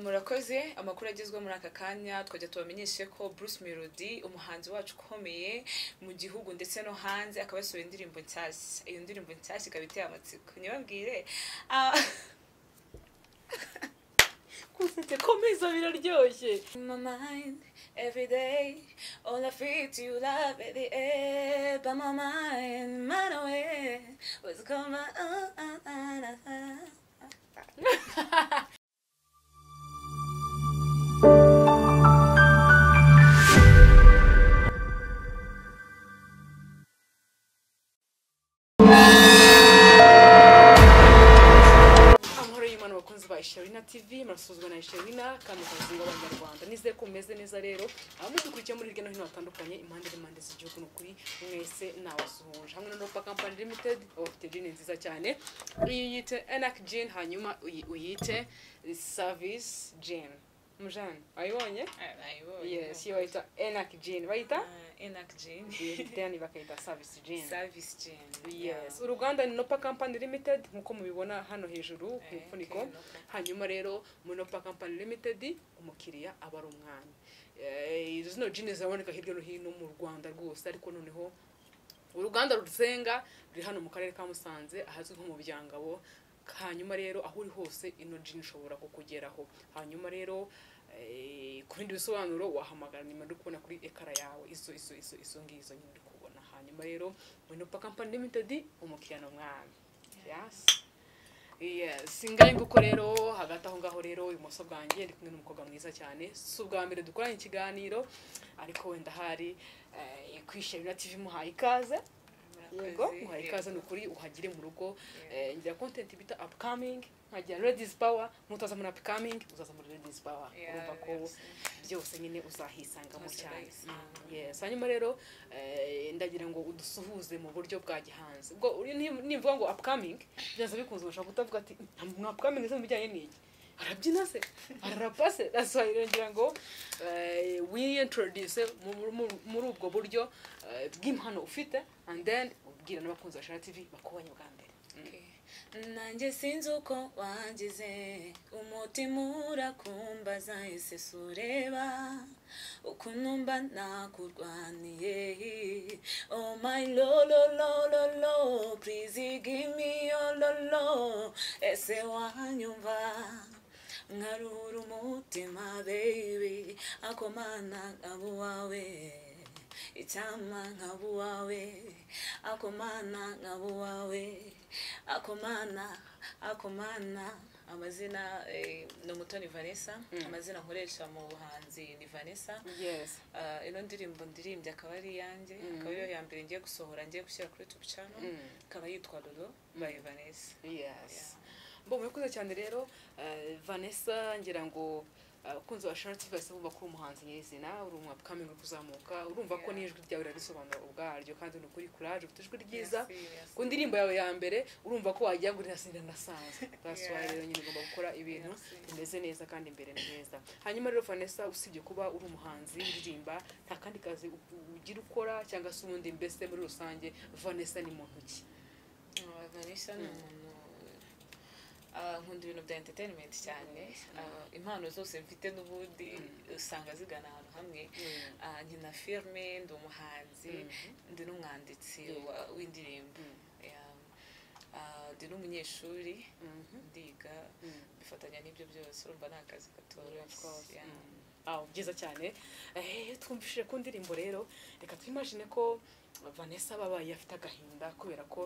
Murakoze amakuru agezwe muri aka kanya twajya tubamenyeshe ko Bruce Melody umuhanzi wacu ukomeye mu gihugu ndetse no hanze akaba yasohoye indirimbo nshyashya. Iyo ndirimbo nshyashya ikaba iteye amatsiko. Nyababwire kusete komeza biraryoshye. My mind every day all I feel to you love at the air but my mind man away was come Sherina TV marasuzwa na Sherina kandi kazinga abanyarwanda nizeye ko meze neza rero abamudukurikiye muri hirya no hino hatandukanye impande z'igihugu n'ukuri mwese nabasuhuje hamwe no Nopa Company Limited bafite gin nziza cyane uyite Enac Gin hanyuma uyite Service Gin mujane ayibonye yes yo ita Enac Gin bayita Enac Gin then bakaita Service Gin yes uruganda ni Nopa Company Limited nkuko mubibona hano hejuru ku mfuniko hanyuma rero mu Nopa Company Limited umukiriya aba ari umwanya izo gin zaboneka hirya no hino mu Rwanda rwose ariko noneho uruganda ruzenga ruri hano mu karere ka Musanze ahazwi nko mu Byangabo hanyuma rero aho uri hose ino gin ishobora kukugeraho hanyuma rero ku bindi bisobanuro wahamagara nimero uri kubona kuri ekara yawe izo ngizo nyine uri kubona hanyuma rero mu Nopa Company Limited umukiriya n'umwami yes ingahe nguko rero hagati aho ngaho rero ibumoso bwanjye ndi kumwe n'umukobwa mwiza cyane si ubwa mbere dukoranye ikiganiro ariko wenda hari kwishimira TV muhaye ikaze yego muhaye ikaze n'ukuri uhagire mu rugo ngira content bita upcoming nkagira ladies power mutaza muri upcoming uzaza muri ladies power urumva ko byose nyine uzahisangamo cyane yes hanyuma rero ndagira ngo udusuhuze mu buryo bwa gihanze ubwo nimvuga ngo upcoming byaza bikunze bashaka kutavuga ati mu upcoming zo bijyanye n'iki arabyina se ararapase daswahili ngira ngo we introduce muri ubwo buryo bw'impano ufite and then ubwira n'abakunzi ba Sherina TV bakubanye bwa mbere nanjye sinzi uko wangize umutima urakumbaza ese sureba ukuntu mba nakurwaniye oh my lo please give me your lo ese wanyumva nkarura umutima baby akomana abo wawe icyama nkabo wawe akomana nkabo wawe akomana amazina no Mutoni Vanessa amazina nkoresha mu buhanzi ni Vanessa yes ino ndirimbo ndirimbye akaba ari yanjye akaba yo ya mbere ngiye gusohora ngiye gushyira kuri YouTube channel akaba yitwa Lolo by Vanessa yes mbo murakoze cyane rero Vanessa ngira ngo kunzo wa Sherina TV bumva ko umuhanzi nyezina uri mu upcoming kuzamuka urumva ko nijwi ryawe rarisobanura ubwaryo kandi n'ukuri courage utujwi ryiza ku ndirimbo yawe ya mbere urumva ko wagiye gurira sinda nasanze baswa rero nyine ugomba gukora ibintu bimeze neza kandi imbere neza hanyuma rero Vanessa usibye kuba uri umuhanzi uririmba nta kandi kazi ugira ukora cyangwa se ubundi mbese muri rusange Vanessa ni muntu ki Vanessa ni nkunda ibintu bya entertainment cyane impano zose mfite n'ubundi usanga zigana ahantu hamwe nkina filme ndi umuhanzi ndi n'umwanditsi w'indirimbo ndi n'umunyeshuri ndiga bifatanya n'ibyo byose urumva ni akazi katoroshye byiza cyane twumvishije ku ndirimbo rero reka twimagine ko Vanessa babaye afite agahinda kubera ko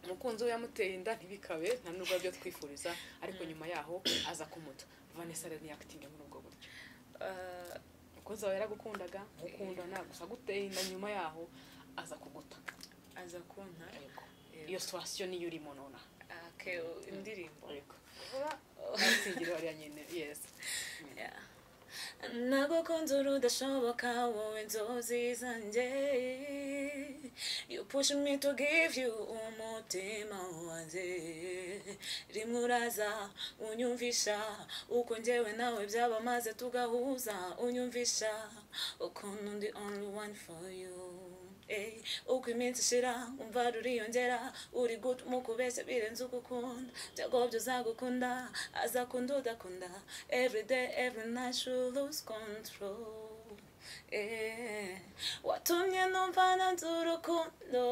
umukunzi we yamuteye inda ntibikabe nta nubwo byo twifuriza ariko nyuma yaho aza kumuta Vanessa rero ni acting muri ubwo buryo umukunzi we yaragukundaga mukundana gusa guteye inda nyuma yaho aza kuguta aza kunta iyo situation niyo urimo nona indirimbo ariko singiro ari nyine yes nagukunze urudashoboka wowe nzozi zanjye you push me to give you umutima wanjye rimwe uraza unyumvisha uko njyewe nawe byaba maze tugahuza unyumvisha ukuntu ndi only one for you uko iminsi ishira umva ruriyongera uri mukubeshya birenze ugukunda byago byo uzagukunda azakunda udakunda every day every night you lose control watumye numva nanze urukundo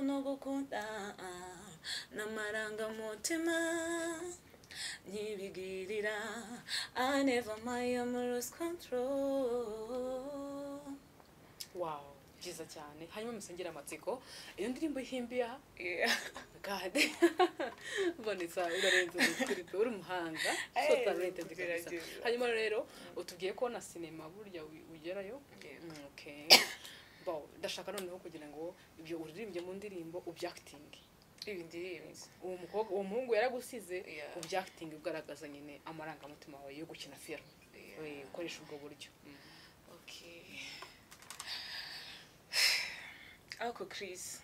no gukunda n'amarangamutima ntibigirira I never mind lose control. Wow, byiza cyane. Hanyuma musengera amatsiko iyo ndirimbo y'ihimbiya God Vanessa urarenze kuri uri umuhanga so talented kabisa. Hanyuma rero utubwiye ko na cinema burya ugerayo. Okay, bo ndashaka noneho kugira ngo ibyo uririmbye mu ndirimbo ubyacting ibindirimbo uwo muhungu yaragusize ubyacting ugaragaza nyine amarangamutima yawe yo gukina film ukoresha ubwo buryo. Okay. Ako Chris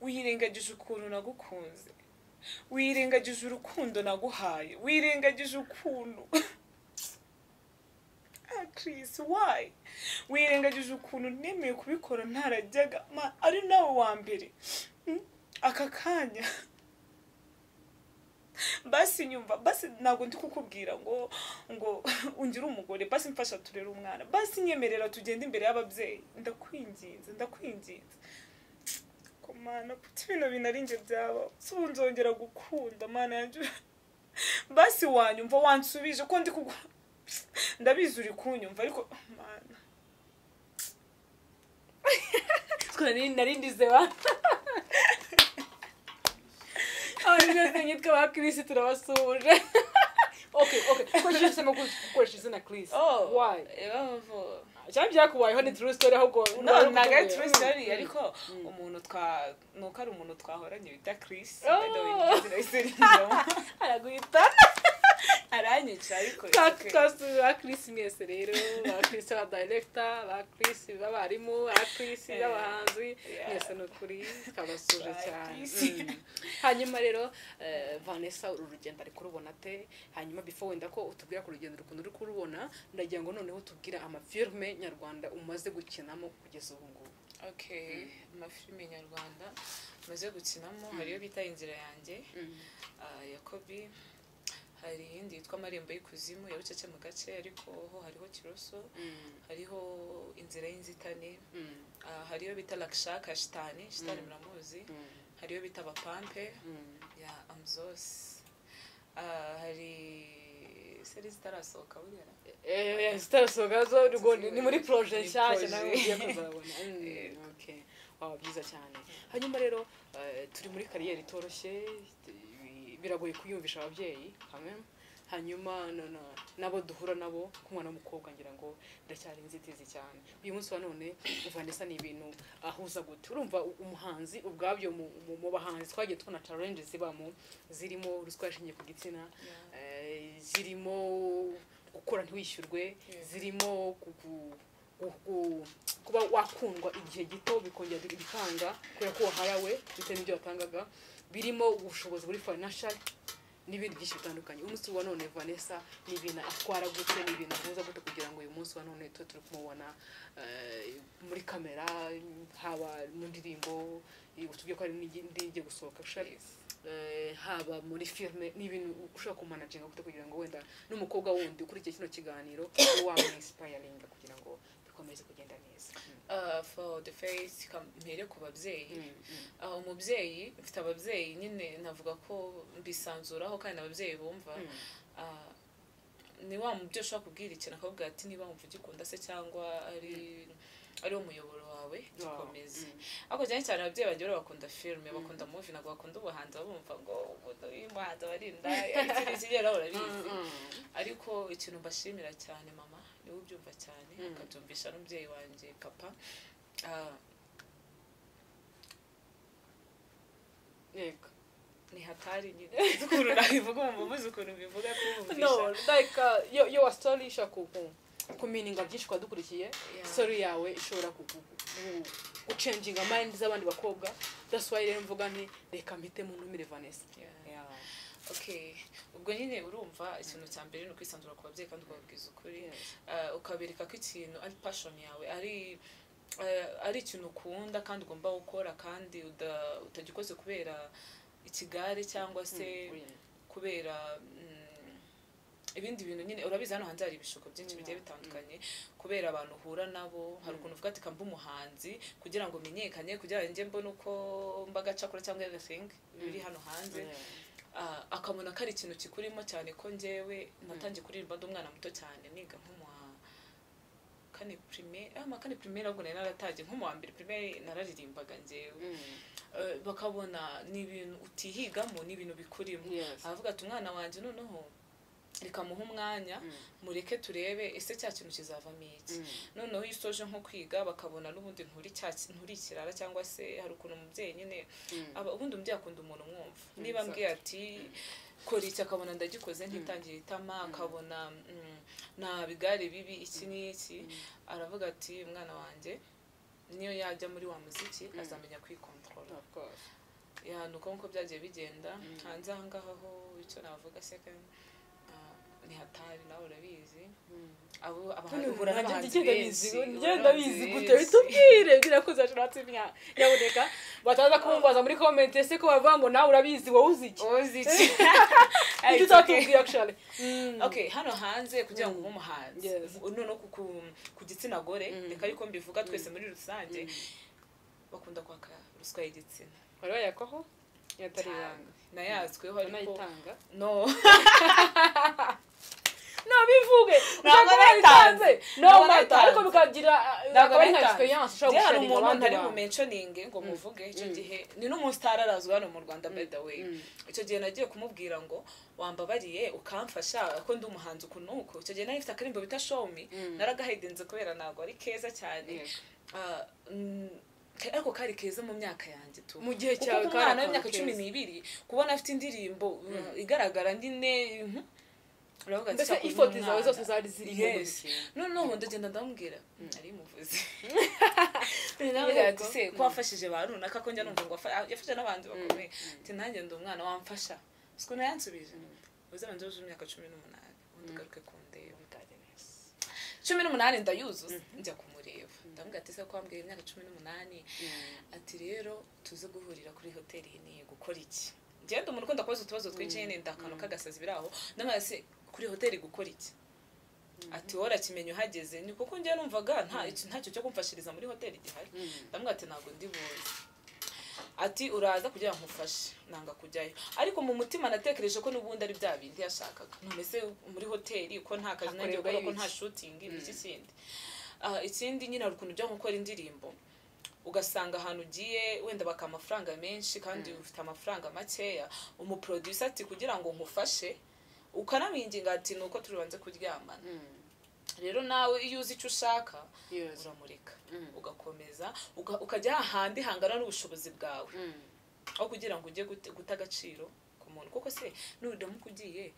wirengagije ukuntu nagukunze wirengagije urukundo naguhaye wirengagije ukuntu Chris why wirengagije ukuntu nemeye kubikora ntarajyaga ari nawe wa mbere aka kanya basi nyumva basi nago ndi kukubwira ngo ungira umugore basi mfasha turera umwana basi nyemerera tugende imbere y'ababyeyi ndakwinginze ko mana puti bino binarinje byaba subunzongera gukunda mana yanje basi wanyumva wansubije ko ndi kugwa ndabizi uri kunyumva ariko mana twari narindize wa Nese nyitwa ba Chris turabasuje. Okay. Ko jisemo gukoresha izina Chris. Why? Cyane byakubayeho ni true story ahubwo naga true story ariko umuntu nuko ari umuntu twahoranye bita Chris araguhita aranyica ariko ba Chris mwese rero ba Chris ba director ba Chris b'abarimu ba Chris b'abahanzi mwese n'ukuri kabasuje cyane. Hanyuma rero Vanessa urugendo ari kurubona te hanyuma before wenda ko utubwira ku rugendo rukundo uri kurubona ndagira ngo noneho tubwira amafilme nyarwanda umaze gukinamo kugeza ubu ngubu. Okay, amafilme nyarwanda umaze gukinamo hariyo bita Inzira yanjye Yakobi, hari indi yitwa Amarembo y'ikuzimu yabucece mu gace ariko ho hariho Kiroso, hariho Inzira y'inzitane, hariyo bita Lakshaka Shitani muramuzi, hariyo bita Bapampe ya Amzos, hari series zitarasohoka buriya zitarasohoka zo ni muri projet nshyashya nawe ugiye kuzabona. Okay, byiza cyane. Hanyuma rero turi muri kariyeri itoroshye biragoye kuyumvisha ababyeyi hamwe hanyuma nabo duhura nabo kumwana w'umukobwa ngira ngo ndacyari inzitizi cyane. Uyu munsi wa none Vanessa ni ibintu ahuza gute urumva umuhanzi ubwabyo mu bahanzi twagiye tubona challenges zibamo zirimo ruswa yashingiye ku gitsina zirimo gukora ntiwishyurwe zirimo kuba wakundwa igihe gito bikongera bikanga kubera ko waharawe bitewe n'ibyo watangaga birimo ubushobozi buri financial n'ibindi byinshi bitandukanye. Umunsi wa none Vanessa ni ibintu atwara gute ni ibintu ahuza gute kugira ngo uyu munsi wa none turi kumubona muri kamera haba mu ndirimbo utubwiye ko ari n'indi gusohoka haba muri filme n'ibintu ushaka kumanaginga gute kugira ngo wenda n'umukobwa wundi ukurikiye kino kiganiro inspiring kugira ngo bikomeze kugenda neza. For the face mpere ku babyeyi umubyeyi mfite ababyeyi nyine navuga ko bisanzuraho kandi ababyeyi bumva ni wa mubyo ushaka kubwira ikintu akabwira ati niba wumva ugikunda se cyangwa ari umuyoboro wawe gikomeze. Ariko cyane cyane ababyeyi bagiye bakunda filme bakunda movie ntabwo bakunda ubuhanzi bumva ngo uyu muhanzi abarinda ikigera urabizi ariko ikintu mbashimira cyane mama niwe ubyumva cyane akabyumvisha n'umubyeyi wanjye papa yego ni hatari nyine ukuntu nabivuga umuvuzi ukuntu bivuga kumvisha no like your story ishaka kumininga byinshi kwadukurikiye story yawe ishobora guchanginga mind z'abandi bakobwa that's why rero mvuga nti reka mpite mu numire Vanessa. Okay, ubwo nyine urumva ikintu cya mbere no kwisanzura ku babyeyi kandi ukababwiza ukuri ukabereka ko ikintu ari passion yawe ari ari ikintu ukunda kandi ugomba gukora kandi utagikoze kubera ikigare cyangwa se kubera ibindi bintu nyine urabizi hano hanze hari ibishuko byinshi bigiye bitandukanye kubera abantu uhura nabo hari ukuntu uvuga ati kamba umuhanzi kugira ngo menyekanye kugira ngo njye mbone uko mbagacakura cyangwa everything biri hano hanze akabona ko ari ikintu kikurimo cyane ko njyewe natangiye kuririmba ndi umwana muto cyane niga nko mu kane primaire ahubwo nari naratangiye nko mu wa mbere primaire nararirimbaga njyewe bakabona ni ibintu utihigamo ni ibintu bikurimo aravuga ati umwana wanjye noneho reka muhe umwanya mureke turebe ese cya kintu kizavamo iki noneho iyo usoje nko kwiga bakabona n'ubundi nturi ikirara cyangwa se hari ukuntu umubyeyi nyine ubundi umubyeyi akunda umuntu umwumva niba mbwiye ati kora iki akabona ndagikoze ntitangiye itama akabona nta bigare bibi iki n'iki aravuga ati umwana wanjye niyo yajya muri wa muziki azamenya kwikontorora nuko nk'uko byagiye bigenda hanze aha ngaha ho icyo navuga second ni hatari nawe urabizi abo abantu n'abahanzi benshi ngenda bizi gute bitubwire bwira ko zashatse nyaboneka bataza kumbaza muri comment ese ko bavuga ngo nawe urabizi wowe uzi iki icyo utatubwira actually okay hano hanze kugira ngo umuhanzi none ku gitsina gore reka ariko mbivuga twese muri rusange bakunda kwaka ruswa y'igitsina wari wayakoho yatari ibanga nayazweho ariko no no bivuge ntabwo nayitanze ariko bikagira akaba ari nka experience ushobora gushara umuntu ari mu mentioning ngo muvuge icyo gihe ni n'umustar arazwe hano mu Rwanda by the way icyo gihe nagiye kumubwira ngo wambabariye ukamfasha ko ndi umuhanzi ukunuko icyo gihe nari mfite akarimbo bita show me naragahidenze kubera nago ari keza cyane ariko kari keza mu myaka yanjye tu mu gihe cyawe kandi imyaka 12 kubona afite indirimbo igaragara ndine uravuga ati mbese ifoto zawe zose zari ziri noneho ndagenda ndamubwira ari muvuze ntabwo ati se ko wafashije abantu runaka ko njya numva ngo yafashe n'abandi bakomeye ati nanjye ndi umwana wamfasha siko nayansubije uzabanje uje imyaka 18 undi garuke kundeba 18 ndayuzuza njya kumureba ndamubwira ati se ko wambwiye imyaka 18 ati rero tuze guhurira kuri hoteli ni gukora iki ngende umuntu ukunda kubaza utubazo twinshi nyine ndakano kagasazi biraho ndamase kuri hoteli gukora iki ati wora kimenyo hageze ni kuko ngiye numvaga ntacyo cyo kumfashiriza muri hoteli gihari ndamubwira ati ntago ndi buze ati uraza kugira ngo nkufashe nanga kujyayo ariko mu mutima natekereje ko nubundi ari bya bindi yashakaga none se muri hoteli uko nta kazi nanjye gukora ko nta shooting iki kindi ikindi nyine ari ukuntu byo gukora indirimbo ugasanga ahantu ugiye wenda baka amafaranga menshi kandi ufite amafaranga makeya umuproducer ati kugira ngo nkufashe ukanamwinginga ati nuko turibanze kuryamana rero nawe iyo uzi icyo ushaka uramureka ugakomeza ukajya hahandi hangana n'ubushobozi bwawe aho kugira ngo ujye guta agaciro ku muntu kuko se nuramuka ugiye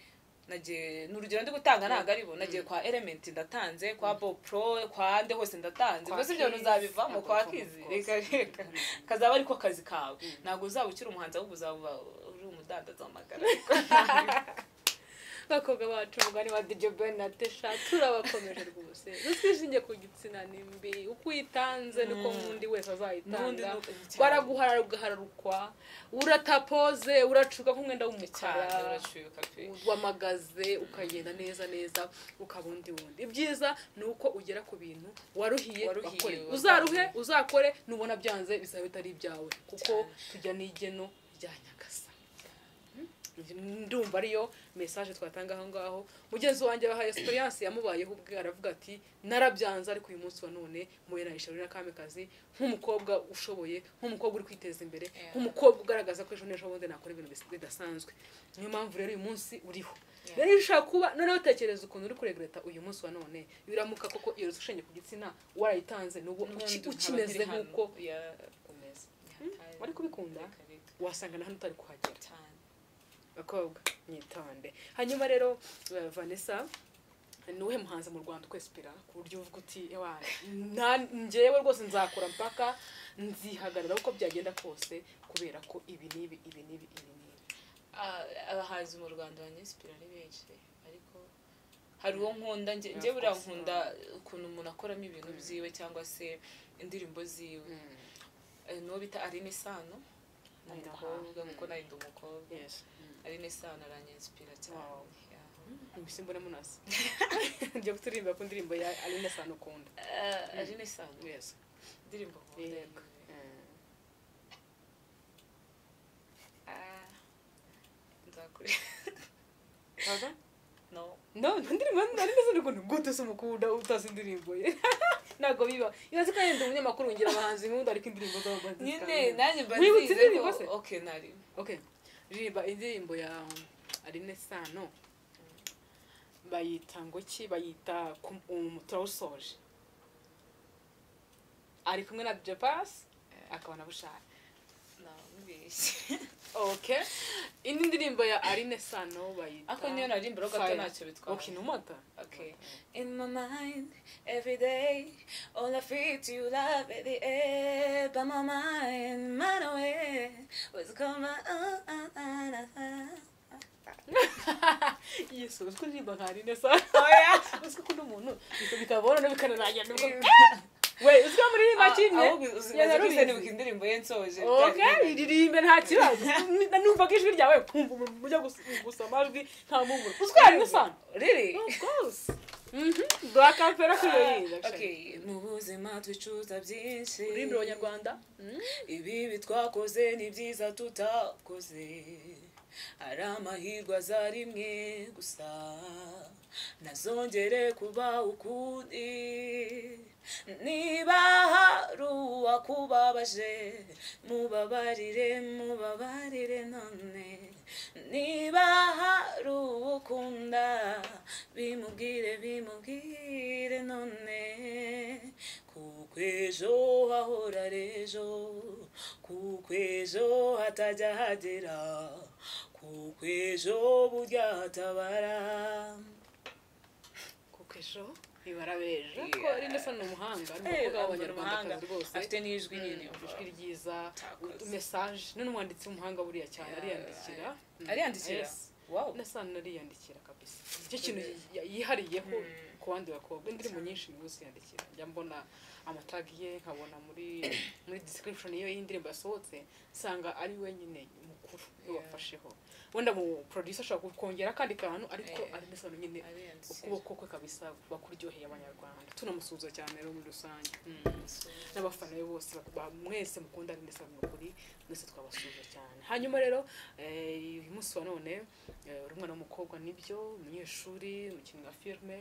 n'urugero ndi gutanga ntabwo ari bo nagiye kwa Element ndatanze kwa Bopro kwa nde hose ndatanze mbese ibyo uzabivamo kwa Kizi reka kazaba ariko kazi kawe ntabwo uzaba ukiri umuhanzi ahubwo uzaba uri umudandaza w'amagara bakobwa bacu umugani wa DJ Ben na Tesha turabakomeje rwose rusishinge ku gitsina nimbi uko uyitanze niko mundi wese azayitanga baraguharara ugahararukwa uratapoze uracuka nk'umwenda w'umukara uracuka pe wamagaze ukagenda neza ukabundi wundi ibyiza nuko ugera ku bintu waruhiye uzaruhe uzakore nubona byanze bizaba bitari ibyawe kuko tujya n'igeno rya Nyagasa ndumva ariyo message twatanga aho ngaho mugenzi wanjye bahaye experience yamubayeho ubwe aravuga ati narabyanze ariko uyu munsi wa none muyena Isharina Kamikazi nk'umukobwa ushoboye nk'umukobwa uri kwiteza imbere nk'umukobwa ugaragaza ko ejo n'ejo bundi nakora ibintu bidasanzwe niyo mpamvu rero uyu munsi uriho rero ushaka kuba noneho utekereza ukuntu uri kuregreta uyu munsi wa none biramuka koko iyo rushinge ku gitsina warayitanze n'ubwo ukimeze nk'uko umeze wari kubikunda wasanga na hano utari kuhagera cyane bakobwa nyitonde hanyuma rero Vanessa nuwe muhanza mu Rwanda kwespira ku buryo uvuga uti njyewe rwose nzakora mpaka nzihagarara uko byagenda kose kubera ko ibi nibi abahanzi mu Rwanda banyespira ari benshi ariko hari uwo nkunda njye buriya nkunda ukuntu umuntu akoramo ibintu byiwe cyangwa se indirimbo ziwe n'uwo bita Aline Sano umukobwa kuko nayo ndi umukobwa Aline Sano aranyinspira cyane mbona munasi njye kuturirimba ku ndirimbo ya Aline Sano ukunda Aline Sano indirimbo nkunda nzakure no ndirimbo nari ndetse ukuntu gute se umukunda utazi indirimbo ye ntago biba yazi ko yenda umunyamakuru ngira abahanzi nkunda ariko indirimbo zabo bazi nyine nanjye mbazize okay nari riba indirimbo ya Aline Sano bayita ngo ki bayita umuturawusoje ari kumwe na DJ Pass akabona bushaka okay indi ndirimbo ya Aline Sano bayita ako niyo narimba gato ntacyo bitwa okay numata okay in my mind every day all I feel to you love at the air by my mind man away was come yesu usko ndirimba nka Aline Sano usko kuno umuntu bikabona bikanananya we uzwa muri makimwe yarubize ni indirimbo yensoje okay iririmbe nta kibazo numva ko ijwi ryawe kumva mujya gusoma amajwi nta mumuro uzwa Aline Sano really of course black opera kuyoyinda okay mu buzima twicuza byinshi uririmba abanyarwanda ibi bitwakoze ni byiza tutakoze ari amahirwe aza rimwe gusa nazongere kuba ukundi niba hari uwakubabaje mubabarire none niba hari uwukunda bimubwire none kuko ejo hahora ejo kuko ejo hatajya hagera kuko ejo burya hatabara kuko ejo ibarabeje ko Aline Sano umuhanga n'umukobwa w'abanyarwanda rwose afite n'ijwi nini ijwi ryiza message n'umwanditsi w'umuhanga buriya cyane ariyandikira wow Aline Sano ariyandikira kabisa icyo kintu yihariyeho ku bandi bakobwa indirimbo nyinshi nibuze yandikira njya mbona amatagi ye nkabona muri description iyo y'indirimbo yasohotse sanga ari wenyine mukuru wafasheho wenda mu producer ashaka kongera kandi kantu ariko Aline Sano nyine ukuboko kwe kabisa bakuryoheye abanyarwanda tunamusuza cyane rero muri rusange n'abafana be bose mwese mukunda Aline Sano kuri mwese twabasuza cyane hanyuma rero uyu munsi wa none uri umwana w'umukobwa nibyo umunyeshuri umukinnyi wa filme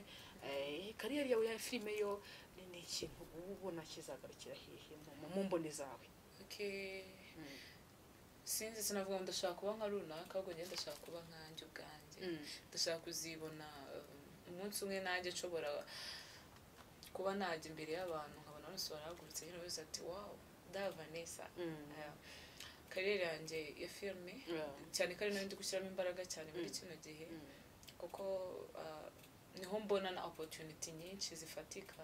kariyeri yawe ya filme yo ni ikintu ubona kizagarukira hehe mu mboni zawe okay sinzi sinavuga ngo ndashaka kuba nka runaka ahubwo njye ndashaka kuba nkanjye ubwanjye ndashaka kuzibona umunsi umwe nanjye nshobora kuba najya imbere y'abantu nkabona bose barahagurutse nyine bose ati wow da Vanessa kariyeri yanjye ya filme cyane ko ari nayo ndi gushyiramo imbaraga cyane muri kino gihe kuko niho mbona na opportunity nyinshi zifatika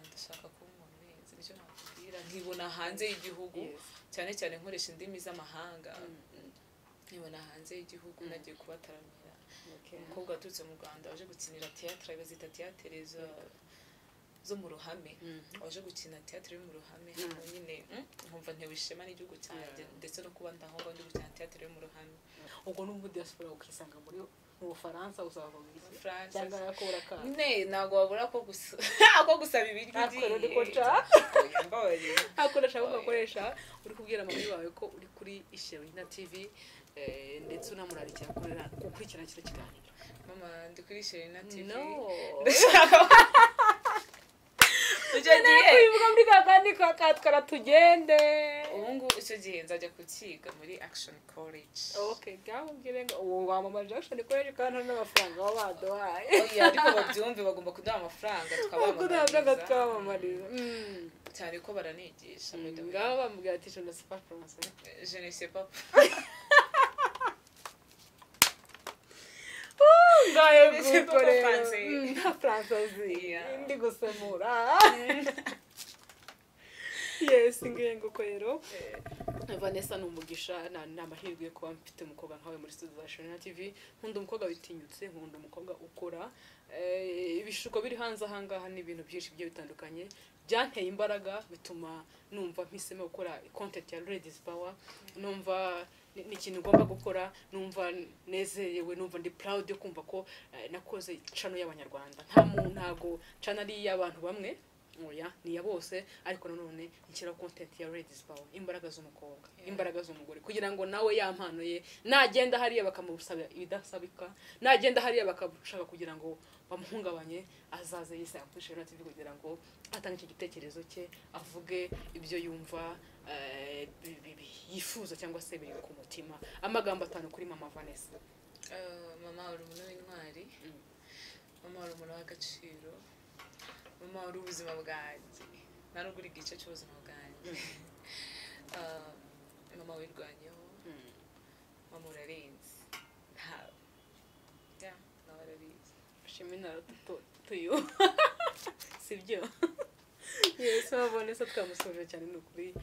ndashaka kuba umuntu wese nicyo nakubwira nkibona hanze y'igihugu cyane cyane nkoresha indimi z'amahanga nkibona hanze y'igihugu nagiye kubataramira umukobwa waturutse mu Rwanda waje gukinira theatre bazita theatre zo mu ruhame waje gukina theatre yo mu ruhame nyine nkumva ntewe ishema n'igihugu cyanjye ndetse no kuba ndahonga ndi gukina theatre yo mu ruhame ubwo n'ubu diaspora ukisanga muri mu Bufaransa uzava muri France cyangwa yakora ka ntago wabura ko gusaba ibiryo akoresha ugakoresha uri kubwira mama wawe ko uri kuri Isherina TV ndetse unamurarikira gukurikirana kino kiganiro mama ndi kuri Isherina TV ndashaka kwivuga muri kakandi kakatwara tugende ubungu icyo gihe nzajya kukiga muri Action College okay gambwire ngo wamamaje Action College kandi n'amafaranga wabaduhaye ariko babyumve bagomba kuduha amafaranga twabamamariza cyane ko baranigisha ngaho bambwira ati je ne sais pas français je ne sais pas ngayo gukorera nta français ndi gusemura yes ngengo ko rero Vanessa ni umugisha ni amahirwe yo kuba mfite umukobwa nkawe muri studio za Shona TV. Nkunda umukobwa witinyutse, nkunda umukobwa ukora ibishuko biri hanze ahangaha n'ibintu byinshi bigiye bitandukanye byanteye imbaraga bituma numva mpisemo gukora content ya Ladies Power. Numva ni ikintu ngomba gukora, numva nezerewe, numva ndi proud yo kumva ko nakoze channel y'abanyarwanda. Ntago channel y'abantu bamwe, oya ni ya bose, ariko nanone nshyira content ya Ladies Power, imbaraga z'umukobwa, imbaraga z'umugore, kugira ngo nawe yampano ye nagenda hariya bakamusaba ibidasabika, nagenda hariya bakashaka kugira ngo bamuhungabanye, azaze yise akushe na TV kugira ngo atange iki gitekerezo cye, avuge ibyo yumva yifuza cyangwa se biri ku mutima. Amagambo 5 kuri Mama Vanessa. Mama uri umuntu w'intwari, mama uri umuntu w'agaciro, mama uri ubuzima bwanjye, ntabwo uri igice cy'ubuzima bwanjye. Mama wirwanyeho, mama urarenze, nawe arabizi. Shimina tuyo sibyo. Yes, Vanessa twamusoje cyane n'ukuri.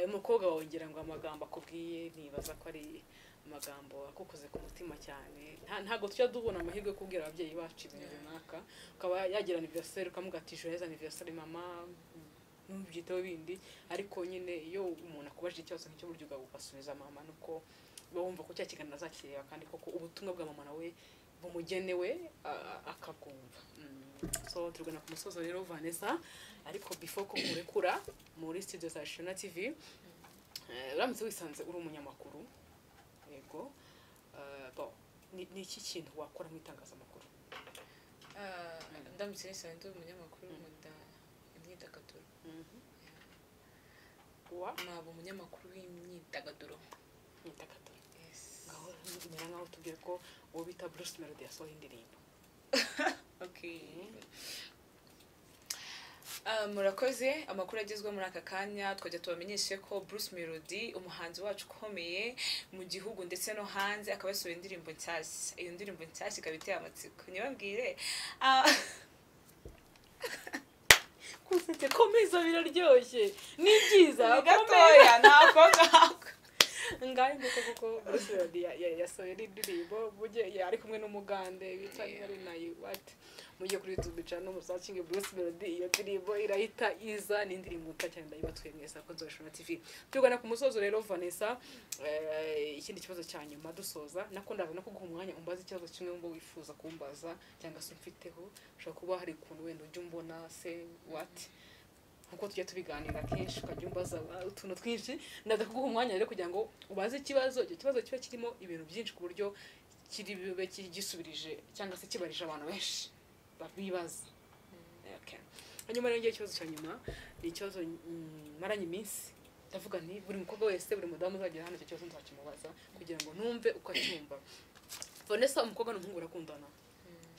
Umukobwa wongera ngo amagambo akubwiye nibaza ko ari amagambo akukoze ku mutima cyane. Ntago tujya dubona amahirwe kubwira ababyeyi bacu ibintu runaka, ukaba yagira anniversaire ukamugati joyeux anniversaire mama n'ubyiteho bindi, ariko nyine iyo umuntu akubajije ikibazo nk'icyo buryo ugasubiza mama, nuko bumva ko cyakigana azakireba kandi koko ubutumwa bwa mama nawe bumugenewe akabwumva. So turugana ku musozo rero Vanessa, ariko before ko murekura muri studio za Shona TV, uramutse wisanze uri umunyamakuru, yego, ni iki kintu wakora mu itangazamakuru? Ndamutse nisanze uri umunyamakuru nkunda imyidagaduro. Naba umunyamakuru w'imyidagaduro. Yes. Ngaho mera nkaho tubwire ko uwo bita Bruce Melody yasohoye indirimbo. Okay. Murakoze, amakuru agezwe muri aka kanya twajya tubamenyeshe ko Bruce Melody, umuhanzi wacu ukomeye mu gihugu ndetse no hanze, akaba yasohoye indirimbo nshyashya. Iyo ndirimbo nshyashya ikaba iteye amatsiko. Nyibabwire kusetse komeza biraryoshye, ni byiza gatoya ntako ngaye kuko Bruce Melody yasohoye indirimbo buje ari kumwe n'umugande bita ari nayo what mugiye kuri YouTube channel musacinge Bruce Melody. Iyo ndirimbo irahita iza, ni indirimbo cyane ndayibatwe mwese akonzo Shona TV. Tugana ku musozo rero Vanessa, ikindi kibazo cya nyuma dusoza, nakundaga no kuguha umwanya umbaza ikibazo kimwe ngo wifuza kumbaza cyangwa se mfiteho, ushaka kuba hari kuntu wenda ujye umbona se what, nkuko tujya tubiganira kenshi ukajya umbaza utuntu twinshi. Ndaza kuguha umwanya rero kugira ngo ubaze ikibazo, icyo kibazo kiba kirimo ibintu byinshi ku buryo kiri bibe gisubirije cyangwa se kibarije abantu benshi babibaza. Okay. Hanyuma rero ngiye ikibazo cya nyuma, ni ikibazo maranye iminsi ndavuga nti buri mukobwa wese, buri mudamu uzagira hano icyo kibazo nzakimubaza kugira ngo numve uko acyumva. Vanessa, umukobwa n'umuhungu barakundana,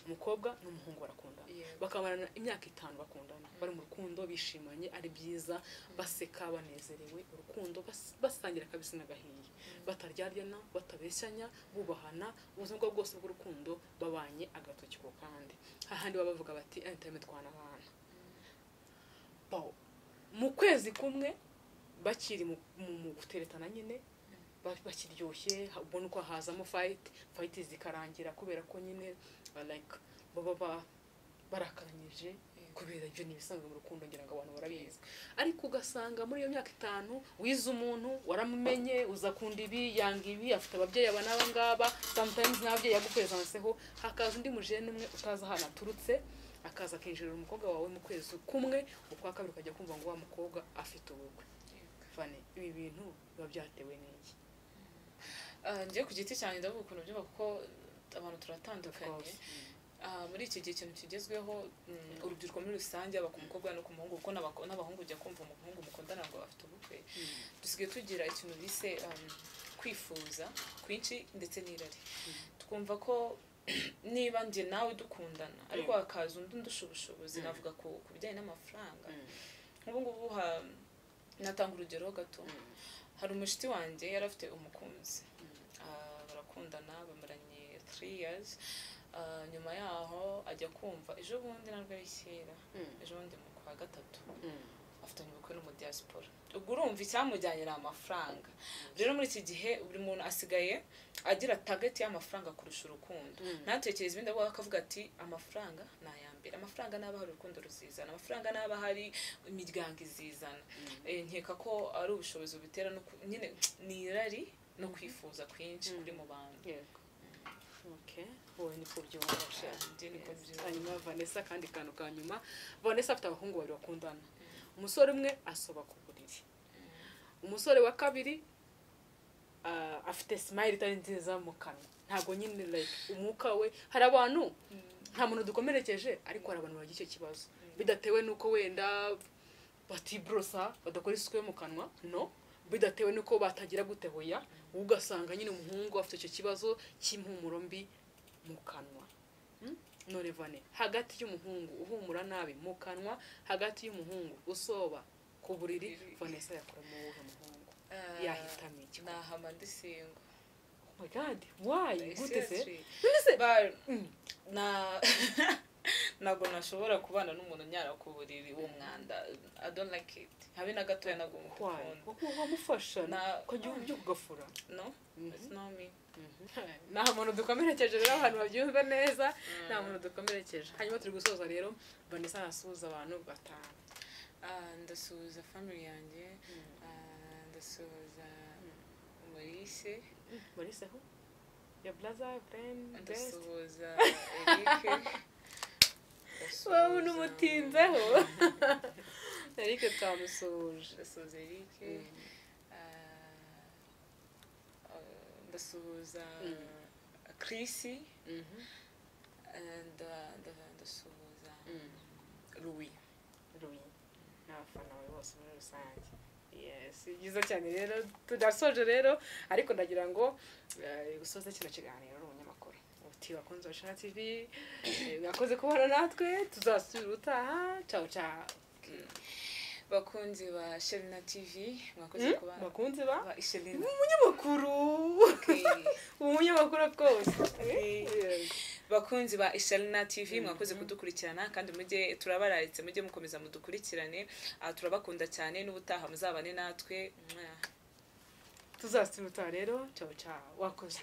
umukobwa n'umuhungu barakundana, bakamarana imyaka 5 bakundana, bari mu rukundo bishimanye, ari byiza, baseka banezerewe, urukundo basangira kabisa n'agahiye, bataryarya batabeshyanya, bubahana, ubuzima bwose bw'urukundo babanye agatoki ko kandi hahandi bavuga bati entime twana abana. Mu kwezi kumwe bakiri mu guteretana nyine bakiryoshye, ubona uko hazamo fight zikarangira kubera ko nyine like baba barakaranyije kubera ibyo nibisanzwe mu rukundo, ngira ngo abantu barabizi. Ariko ugasanga muri iyo myaka 5 wize umuntu waramumenye, uzakunda ibi yanga ibi, afite ababyeyi abana ngaba, sometimes n'ababyeyi yagukwezanseho, hakaza undi mujene umwe utaza hana turutse, akaza kinjira umukobwa wawe mu kwezi kumwe, ukwa kabiri ukajya kumva ngo wa mukobwa afite ubukwe. Fane, ibi bintu biba byatewe n'iki? Ngiye ku giti cyane ndavuga ukuntu byumva kuko abantu turatandukanye. Muri iki gihe ikintu kigezweho, urubyiruko muri rusange, aba ku mukobwa no ku muhungu, kuko n'abahungu ujya kumva umuhungu mukundana ngo afite ubukwe, dusigaye tugira ikintu bise kwifuza kwinshi ndetse n'irari. Twumva ko niba njye nawe dukundana ariko hakaza undi ndusha ubushobozi, navuga ku bijyanye n'amafaranga. Nk'ubu ngubu natanga urugero gato, hari umushiti wanjye yari afite umukunzi, barakundana bamaranye 3 years. Nyuma yaho ajya kumva ejo bundi nabwo ari kera, ejo bundi mu kwa 3 afitanye ubukwe no mu diaspora ubwo urumva icyamujyanye ni amafaranga rero muri iki gihe buri muntu asigaye agira target y'amafaranga kurusha urukundo ntatekereza ibindi ahubwo akavuga ati amafaranga ni ayambere amafaranga naba hari urukundo ruzizana amafaranga naba hari imiryango izizana nkeka ko ari ubushobozi butera no nyine ni irari no kwifuza kwinshi kuri mu bantu okay wowe ni kubyumva hanyuma Vanessa kandi kantu ka nyuma Vanessa afite abahungu babiri bakundana umusore umwe asoba ku buriri umusore wa kabiri afite smile itari nziza mu kanwa ntago nyine like umwuka we hari abantu nta muntu dukomerekeje ariko hari abantu bagira icyo kibazo bidatewe nuko wenda batibrosa badakora isuku yo mu kanwa no bidatewe nuko batagira gutehoya ugasanga nyine umuhungu afite icyo kibazo cy'impumuro mbi mu kanwa none Vane hagati y'umuhungu uhumura nabi mu kanwa hagati y'umuhungu usoba ku buriri Vanessa yakora mu wuhe muhungu yahitamo iki nahama ndisingo oh my god why gute se ntabwo nashobora kubana n'umuntu nyara ku buriri w'umwanda I don't like it habe na gatoya ntabwo mukunda wamufasha ko gihe byo kugafura no it's not me nta muntu dukomerekeje rero abantu babyumva neza nta muntu dukomerekeje hanyuma turi gusoza rero Vanessa arasuhuza abantu batanu ndasuhuza family yanjye ndasuhuza Maurice ho ya blaza friend ndasuhuza Eric wowe n'umutinzeho Eric twamusoje ndasuhuza Eric ndasuhuza Chris ndasuhuza Louis n'abafana bawe bose muri rusange yes byiza cyane rero tudasoje rero ariko ndagira ngo gusoza kino kiganiro ari umunyamakuru uti bakunze Bashana TV mwakoze kubana natwe tuzasubira utaha ciao ciao bakunzi ba Shelina TV mwakoze kubana bakunzi ba Shelina umunyamakuru okay umunyamakuru rwose bakunzi ba Shelina TV mwakoze kudukurikirana kandi mujye turabararitse mujye mukomeza mudukurikirane turabakunda cyane n'ubutaha muzabane natwe tuzasubira utaha rero ciao ciao wakoze